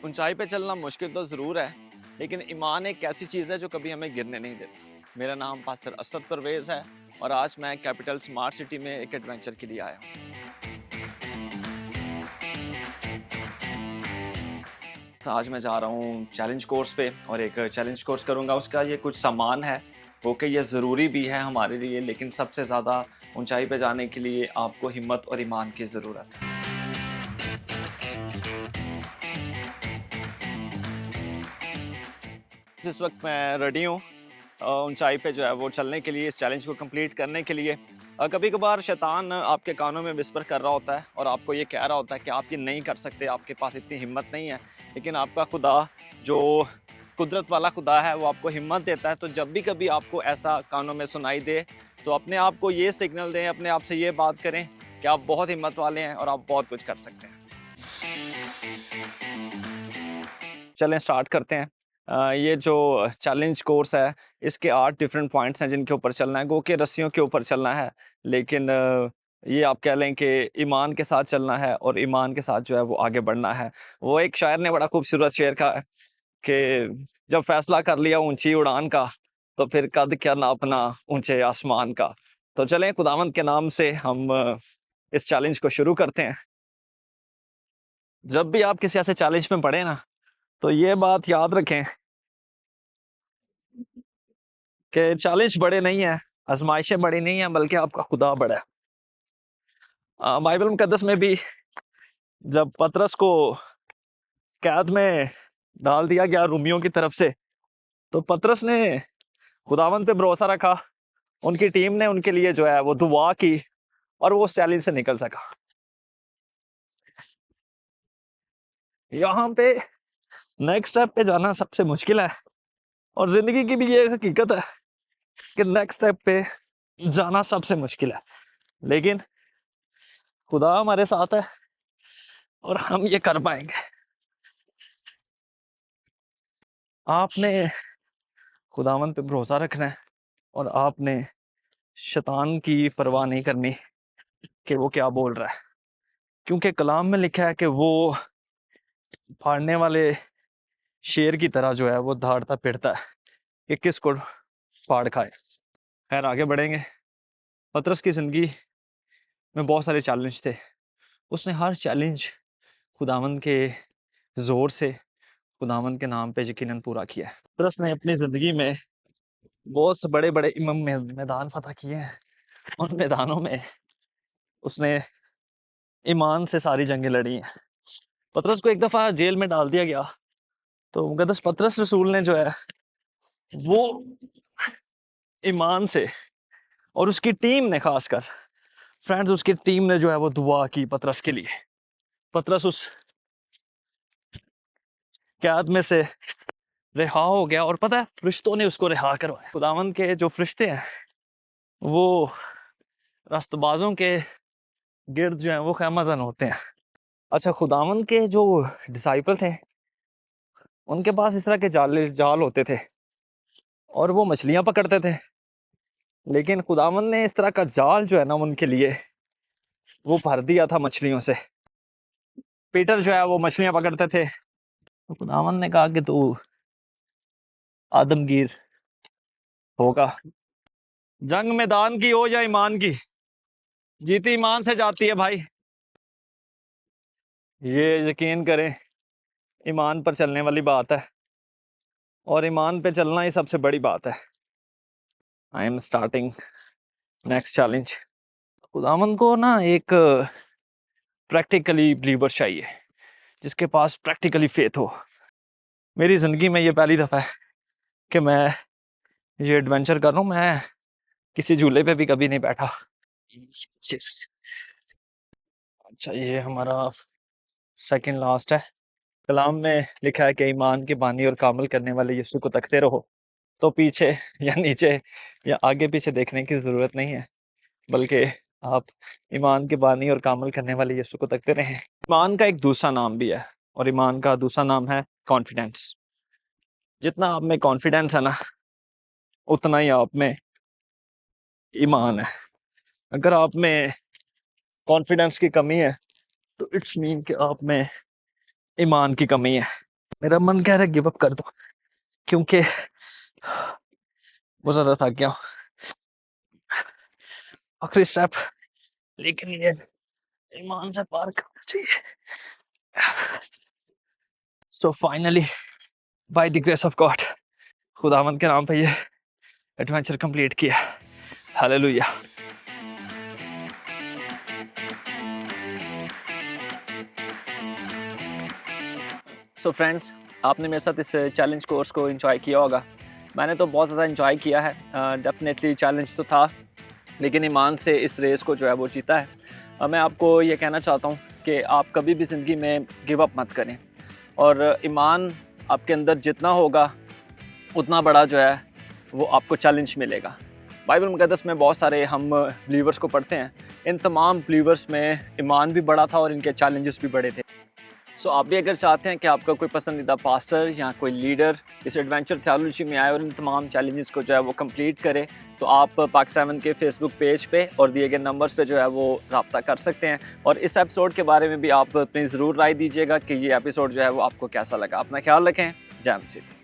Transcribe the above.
ऊंचाई पे चलना मुश्किल तो ज़रूर है, लेकिन ईमान एक ऐसी चीज़ है जो कभी हमें गिरने नहीं देता। मेरा नाम पास्टर असद परवेज़ है और आज मैं कैपिटल स्मार्ट सिटी में एक एडवेंचर के लिए आया हूँ। तो आज मैं जा रहा हूँ चैलेंज कोर्स पे और एक चैलेंज कोर्स करूँगा। उसका ये कुछ सामान है, वो कि ये ज़रूरी भी है हमारे लिए, लेकिन सबसे ज़्यादा ऊंचाई पे जाने के लिए आपको हिम्मत और ईमान की ज़रूरत है। जिस वक्त मैं रेडी हूँ ऊंचाई पे जो है वो चलने के लिए, इस चैलेंज को कंप्लीट करने के लिए। कभी कभार शैतान आपके कानों में विस्पर कर रहा होता है और आपको ये कह रहा होता है कि आप ये नहीं कर सकते, आपके पास इतनी हिम्मत नहीं है। लेकिन आपका खुदा, जो कुदरत वाला खुदा है, वो आपको हिम्मत देता है। तो जब भी कभी आपको ऐसा कानों में सुनाई दे, तो अपने आप को ये सिग्नल दें, अपने आप से ये बात करें कि आप बहुत हिम्मत वाले हैं और आप बहुत कुछ कर सकते हैं। चलें स्टार्ट करते हैं। ये जो चैलेंज कोर्स है, इसके 8 डिफरेंट पॉइंट्स हैं जिनके ऊपर चलना है। गो के रस्सियों के ऊपर चलना है, लेकिन ये आप कह लें कि ईमान के साथ चलना है और ईमान के साथ जो है वो आगे बढ़ना है। वो एक शायर ने बड़ा खूबसूरत शेर कहा है कि जब फैसला कर लिया ऊंची उड़ान का, तो फिर कद क्या नापना ऊंचे आसमान का। तो चलें खुदावंद के नाम से हम इस चैलेंज को शुरू करते हैं। जब भी आप किसी ऐसे चैलेंज में पड़े ना, तो ये बात याद रखें कि चैलेंज बड़े नहीं है, आजमाइशें बड़ी नहीं है, बल्कि आपका खुदा बड़ा है। बाइबल मुकद्दस में भी जब पतरस को कैद में डाल दिया गया रोमियों की तरफ से, तो पतरस ने खुदावंद पे भरोसा रखा। उनकी टीम ने उनके लिए जो है वो दुआ की और वो उस चैलेंज से निकल सका। यहाँ पे नेक्स्ट स्टेप पे जाना सबसे मुश्किल है, और जिंदगी की भी ये हकीकत है कि नेक्स्ट स्टेप पे जाना सबसे मुश्किल है। लेकिन खुदा हमारे साथ है और हम ये कर पाएंगे। आपने खुदावंद पे भरोसा रखना है और आपने शैतान की परवाह नहीं करनी कि वो क्या बोल रहा है, क्योंकि कलाम में लिखा है कि वो फाड़ने वाले शेर की तरह जो है वो दहाड़ता फिरता है कि किसको फाड़ खाए। खैर आगे बढ़ेंगे। पतरस की जिंदगी में बहुत सारे चैलेंज थे। उसने हर चैलेंज खुदावंद के जोर से, खुदावंद के नाम पे यकीनन पूरा किया है। पतरस ने अपनी जिंदगी में बहुत से बड़े बड़े मैदान फतह किए हैं। उन मैदानों में उसने ईमान से सारी जंगें लड़ी हैं। पतरस को एक दफा जेल में डाल दिया गया, तो मुकद्दस पतरस रसूल ने जो है वो ईमान से, और उसकी टीम ने, खासकर फ्रेंड्स, उसकी टीम ने जो है वो दुआ की पतरस के लिए। पतरस उस कैद में से रिहा हो गया, और पता है फरिश्तों ने उसको रिहा करवाया। खुदावंद के जो फरिश्ते हैं वो रास्तबाजों के गिर्द जो है वो ख़ैमाज़न होते हैं। अच्छा, खुदावंद के जो डिसाइपल थे, उनके पास इस तरह के जाल होते थे और वो मछलियां पकड़ते थे। लेकिन खुदावंद ने इस तरह का जाल जो है ना उनके लिए वो भर दिया था मछलियों से। पीटर जो है वो मछलियां पकड़ते थे, तो खुदावंद ने कहा कि तू आदमगीर होगा। जंग मैदान की हो या ईमान की, जीती ईमान से जाती है भाई। ये यकीन करें, ईमान पर चलने वाली बात है और ईमान पे चलना ही सबसे बड़ी बात है। I am starting next challenge. खुदावंद को ना एक प्रैक्टिकली बिलीवर चाहिए, जिसके पास प्रैक्टिकली फेथ हो। मेरी जिंदगी में ये पहली दफा है कि मैं ये एडवेंचर कर रहा हूँ। मैं किसी झूले पे भी कभी नहीं बैठा। अच्छा, ये हमारा सेकंड लास्ट है। कलाम में लिखा है कि ईमान के बानी और कामल करने वाले यीशु को तकते रहो। तो पीछे या नीचे या आगे पीछे देखने की जरूरत नहीं है, बल्कि आप ईमान के बानी और कामल करने वाले यीशु को तकते रहें। ईमान का एक दूसरा नाम भी है, और ईमान का दूसरा नाम है कॉन्फिडेंस। जितना आप में कॉन्फिडेंस है ना, उतना ही आप में ईमान है। अगर आप में कॉन्फिडेंस की कमी है, तो इट्स मीन कि आप में ईमान की कमी है। मेरा मन कह रहा है गिव अप कर दो, क्योंकि बहुत ज़्यादा थक गया हूँ। आखिरी स्टेप, लेकिन ये ईमान से पार करना चाहिए। So finally by the grace of God, खुदावंद के नाम पे ये एडवेंचर कंप्लीट किया। हालेलुया। सो फ्रेंड्स, आपने मेरे साथ इस चैलेंज कोर्स को एंजॉय किया होगा। मैंने तो बहुत ज़्यादा एंजॉय किया है। डेफिनेटली चैलेंज तो था, लेकिन ईमान से इस रेस को जो है वो जीता है। मैं आपको ये कहना चाहता हूँ कि आप कभी भी ज़िंदगी में गिव अप मत करें, और ईमान आपके अंदर जितना होगा उतना बड़ा जो है वो आपको चैलेंज मिलेगा। बाइबल मुक़द्दस में बहुत सारे हम बिलीवर्स को पढ़ते हैं, इन तमाम बिलीवर्स में ईमान भी बड़ा था और इनके चैलेंजेस भी बड़े थे। सो आप भी अगर चाहते हैं कि आपका कोई पसंदीदा पास्टर या कोई लीडर इस एडवेंचर थियोलॉजी में आए और इन तमाम चैलेंजेस को जो है वो कंप्लीट करे, तो आप पाक 7 के फेसबुक पेज पे और दिए गए नंबर्स पे जो है वो रब्ता कर सकते हैं। और इस एपिसोड के बारे में भी आप अपनी ज़रूर राय दीजिएगा कि ये एपिसोड जो है वो आपको कैसा लगा। अपना ख्याल रखें। जय मसीह।